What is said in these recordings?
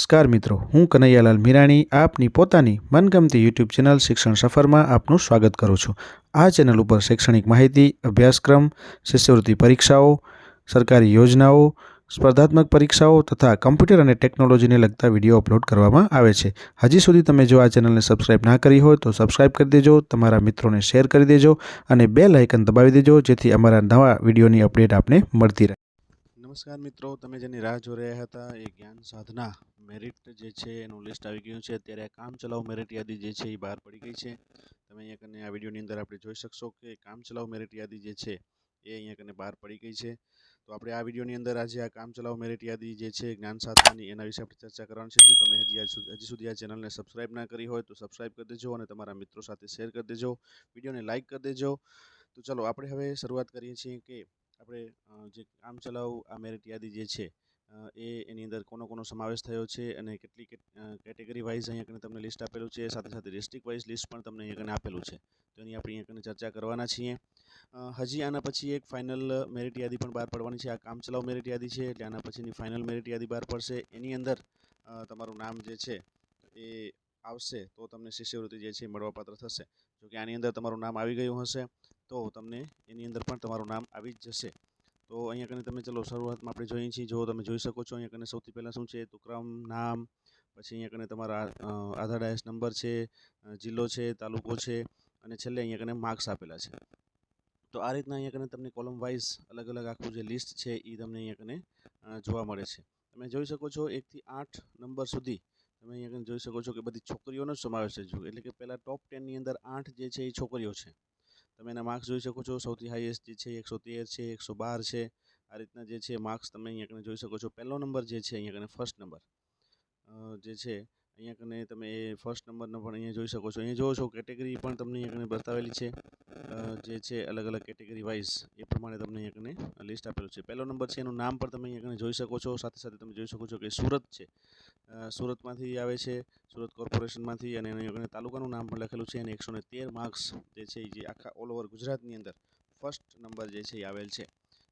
નમસ્કાર મિત્રો, હું કનૈયાલાલ મીરાણી આપની પોતાની મનગમતી યુટ્યુબ ચેનલ શિક્ષણ સફરમાં આપનું સ્વાગત કરું છું। આ ચેનલ ઉપર શૈક્ષણિક માહિતી, અભ્યાસક્રમ, શિષ્યવૃત્તિ પરીક્ષાઓ, સરકારી યોજનાઓ, સ્પર્ધાત્મક પરીક્ષાઓ તથા કમ્પ્યુટર અને ટેકનોલોજીને લગતા વિડીયો અપલોડ કરવામાં આવે છે। હજી સુધી તમે જો આ ચેનલને સબસ્ક્રાઇબ ના કરી હોય તો સબસ્ક્રાઇબ કરી દેજો, તમારા મિત્રોને શેર કરી દેજો અને બેલ આઇકન દબાવી દેજો જેથી અમારા નવા વિડીયોની અપડેટ આપને મળતી રહે। નમસ્કાર મિત્રો, તમે જેની રાહ જોઈ રહ્યા હતા એ જ્ઞાન સાધના મેરિટ જે છે એનું લિસ્ટ આવી ગયું છે। અત્યારે કામ ચલાઉ મેરિટ યાદી જે છે એ બહાર પડી ગઈ છે। તમે અહીંયા કને આ વિડીયોની અંદર આપણે જોઈ શકશો કે કામ ચલાઉ મેરિટ યાદી જે છે એ અહીંયા કને બહાર પડી ગઈ છે। તો આપણે આ વિડીયોની અંદર આજે આ કામ ચલાઉ મેરિટ યાદી જે છે જ્ઞાન સાધનાની એના વિશે આપણે ચર્ચા કરવાની છે। જો તમે હજી સુધી આ ચેનલને સબસ્ક્રાઇબ ના કરી હોય તો સબસ્ક્રાઇબ કરી દેજો અને તમારા મિત્રો સાથે શેર કરી દેજો, વિડીયોને લાઇક કરી દેજો। તો ચલો આપણે હવે શરૂઆત કરીએ છીએ કે આપણે જે કામ ચલાઉ આ મેરિટ યાદી જે છે એની અંદર કોનો સમાવેશ થયો છે અને કેટલી કેટેગરી વાઇઝ અહીંયા કને તમને લિસ્ટ આપેલું છે, સાથે સાથે ડિસ્ટ્રિક્ટ વાઇઝ લિસ્ટ પણ તમને અહીંયા કને આપેલું છે। તો એની આપણે અહીંયા કને ચર્ચા કરવાના છીએ। હજી આના પછી એક ફાઇનલ મેરિટ યાદી પણ બહાર પડવાની છે। આ કામ ચલાઉ મેરિટ યાદી છે એટલે આના પછીની ફાઇનલ મેરિટ યાદી બહાર પડશે। એની અંદર તમારું નામ જે છે એ આવશે તો તમને શિષ્યવૃત્તિ જે છે એ મળવાપાત્ર થશે। જો કે આની અંદર તમારું નામ આવી ગયું હશે તો તમને એની અંદર પણ તમારું નામ આવી જ જશે। તો અહીંયા કને તમે ચલો શરૂઆતમાં આપણે જોઈએ છીએ, જો તમે જોઈ શકો છો અહીંયા કને સૌથી પહેલાં શું છે તો ક્રમ, નામ, પછી અહીંયા કને તમારા આધાર ડાયસ નંબર છે, જિલ્લો છે, તાલુકો છે અને છેલ્લે અહીંયા કને માર્ક્સ આપેલા છે। તો આ રીતના અહીંયા કને તમને કોલમ વાઇઝ અલગ અલગ આખું જે લિસ્ટ છે એ તમને અહીંયા કને જોવા મળે છે। તમે જોઈ શકો છો 1 થી 8 નંબર સુધી તમે અહીંયા કને જોઈ શકો છો કે બધી છોકરીઓનો જ સમાવેશ છે। એટલે કે પહેલાં ટોપ 10 ની અંદર 8 જે છે એ છોકરીઓ છે। તમે એના માર્ક્સ જોઈ શકો છો, સૌથી હાઈએસ્ટ જે છે 113 છે, 112 છે। આ રીતના જે છે માર્ક્સ તમે અહીંયા કને જોઈ શકો છો। પહેલો નંબર જે છે અહીંયા કને ફર્સ્ટ નંબર જે છે અહીંયા કને તમે એ ફર્સ્ટ નંબરનો પણ અહીંયા જોઈ શકો છો। અહીંયા જોવો છો કેટેગરી પણ તમને અહીંયા કને બતાવેલી છે જે છે અલગ અલગ કેટેગરી વાઇઝ એ પ્રમાણે તમને અહીંયા કને લિસ્ટ આપેલું છે। પહેલો નંબર છે એનું નામ પણ તમે અહીંયા કને જોઈ શકો છો। સાથે સાથે તમે જોઈ શકો છો કે સુરત છે, સુરતમાંથી આવે છે, સુરત કોર્પોરેશનમાંથી, અને અહીંયા કને તાલુકાનું નામ પણ લખેલું છે અને 113 માર્ક્સ જે છે જે આખા ઓલ ઓવર ગુજરાતની અંદર ફર્સ્ટ નંબર જે છે એ આવેલ છે।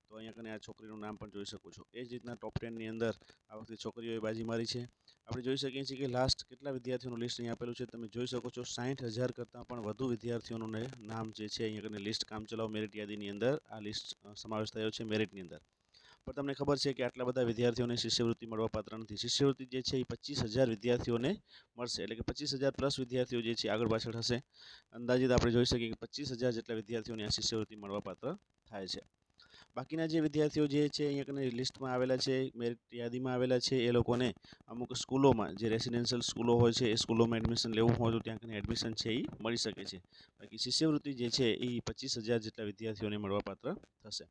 તો અહીંયા કને આ છોકરીનું નામ પણ જોઈ શકો છો। એ જ રીતના ટોપ 10ની અંદર આ વખતે છોકરીઓએ બાજી મારી છે। આપણે જોઈ શકીએ છીએ કે લાસ્ટ કેટલા વિદ્યાર્થીઓનું લિસ્ટ અહીંયા આપેલું છે, તમે જોઈ શકો છો 60,000 કરતાં પણ વધુ વિદ્યાર્થીઓનું નામ જે છે અહીંયા કને લિસ્ટ કામ ચલાઉ મેરિટ યાદીની અંદર આ લિસ્ટ સમાવેશ થયો છે મેરિટની અંદર। પણ તમને ખબર છે કે આટલા બધા વિદ્યાર્થીઓને શિષ્યવૃત્તિ મળવાપાત્ર નથી। શિષ્યવૃત્તિ જે છે એ 25,000 વિદ્યાર્થીઓને મળશે, એટલે કે 25,000 પ્લસ વિદ્યાર્થીઓ જે છે આગળ પાછળ હશે। અંદાજિત આપણે જોઈ શકીએ કે 25,000 જેટલા વિદ્યાર્થીઓને આ શિષ્યવૃત્તિ મળવાપાત્ર થાય છે। બાકીના જે વિદ્યાર્થીઓ જે છે અહીંયા કને લિસ્ટમાં આવેલા છે, મેરિટ યાદીમાં આવેલા છે, એ લોકોને અમુક સ્કૂલોમાં જે રેસિડેન્શિયલ સ્કૂલો હોય છે એ સ્કૂલોમાં એડમિશન લેવું હોય તો ત્યાં કને એડમિશન છે એ મળી શકે છે। બાકી શિષ્યવૃત્તિ જે છે એ 25,000 જેટલા વિદ્યાર્થીઓને મળવાપાત્ર થશે।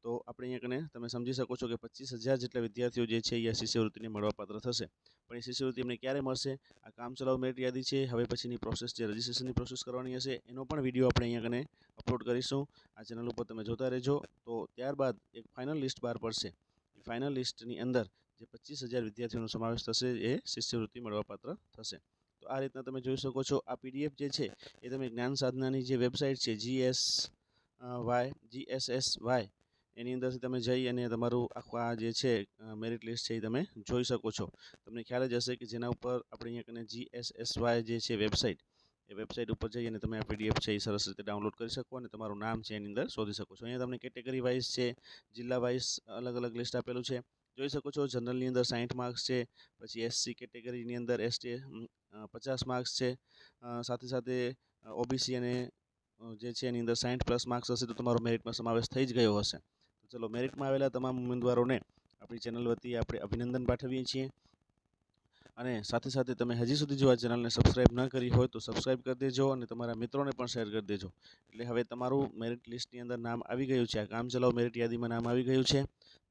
તો આપણે અહીંયા કને તમે સમજી શકો છો કે 25,000 જેટલા વિદ્યાર્થીઓ જે છે એ આ શિષ્યવૃત્તિને મળવાપાત્ર થશે। પણ એ શિષ્યવૃત્તિ એમને ક્યારે મળશે? આ કામ ચલાઉ મેરિટ યાદી છે, હવે પછીની પ્રોસેસ જે રજિસ્ટ્રેશનની પ્રોસેસ કરવાની હશે એનો પણ વિડીયો આપણે અહીંયા કને અપલોડ કરીશું। આ ચેનલ ઉપર તમે જોતા રહેજો। તો ત્યારબાદ એક ફાઇનલ લિસ્ટ બહાર પડશે। એ ફાઇનલ લિસ્ટની અંદર જે 25,000 વિદ્યાર્થીઓનો સમાવેશ થશે એ શિષ્યવૃત્તિ મળવાપાત્ર થશે। તો આ રીતના તમે જોઈ શકો છો। આ પીડીએફ જે છે એ તમે જ્ઞાન સાધનાની જે વેબસાઇટ છે GSSY એની અંદરથી તમે જઈ અને તમારું આખું આ જે છે મેરિટ લિસ્ટ છે એ તમે જોઈ શકો છો। તમને ખ્યાલ જ હશે કે જેના ઉપર આપણે અહીંયા કને GSSY જે છે વેબસાઇટ, એ વેબસાઇટ ઉપર જઈ અને તમે આ પીડીએફ છે એ સરસ રીતે ડાઉનલોડ કરી શકો અને તમારું નામ છે એની અંદર શોધી શકો છો। અહીંયા તમને કેટેગરી વાઇઝ છે, જિલ્લા વાઇઝ અલગ અલગ લિસ્ટ આપેલું છે, જોઈ શકો છો। જનરલની અંદર 60 માર્ક્સ છે, પછી એસસી કેટેગરીની અંદર એસટી 50 માર્ક્સ છે, સાથે સાથે ઓબીસી અને જે છે એની અંદર 60 પ્લસ માર્ક્સ હશે તો તમારો મેરિટમાં સમાવેશ થઈ જ ગયો હશે। તો ચલો, મેરિટમાં આવેલા તમામ ઉમેદવારોને આપણી ચેનલ વતી આપણે અભિનંદન પાઠવીએ છીએ। અને સાથે સાથે તમે હજી સુધી જો આ ચેનલને સબસ્ક્રાઇબ ન કરી હોય તો સબસ્ક્રાઇબ કરી દેજો અને તમારા મિત્રોને પણ શેર કરી દેજો। એટલે હવે તમારું મેરિટ લિસ્ટની અંદર નામ આવી ગયું છે, આ કામ ચલાઉ મેરિટ યાદીમાં નામ આવી ગયું છે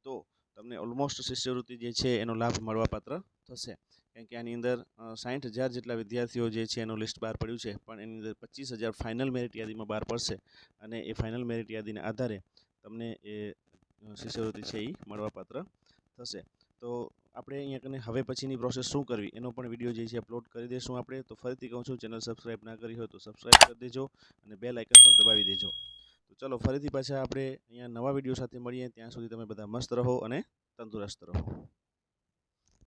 તો તમને ઓલમોસ્ટ શિષ્યવૃત્તિ જે છે એનો લાભ મળવાપાત્ર થશે। કારણ કે આની અંદર 60,000 જેટલા વિદ્યાર્થીઓ જે છે એનું લિસ્ટ બહાર પડ્યું છે, પણ એની અંદર 25,000 ફાઇનલ મેરિટ યાદીમાં બહાર પડશે અને એ ફાઇનલ મેરિટ યાદીના આધારે તમને એ શિષ્યવૃત્તિ છે એ મળવાપાત્ર થશે। તો આપણે અહીંયા કને હવે પછીની પ્રોસેસ શું કરવી એનો પણ વિડીયો જે છે અપલોડ કરી દઈશું આપણે। તો ફરીથી કહું છું, ચેનલ સબસ્ક્રાઇબ ના કરી હોય તો સબસ્ક્રાઇબ કરી દેજો અને બેલ આઇકન પણ દબાવી દેજો। તો ચલો, ફરીથી પાછા આપણે અહીંયા નવા વિડીયો સાથે મળીએ। ત્યાં સુધી તમે બધા મસ્ત રહો અને તંદુરસ્ત રહો।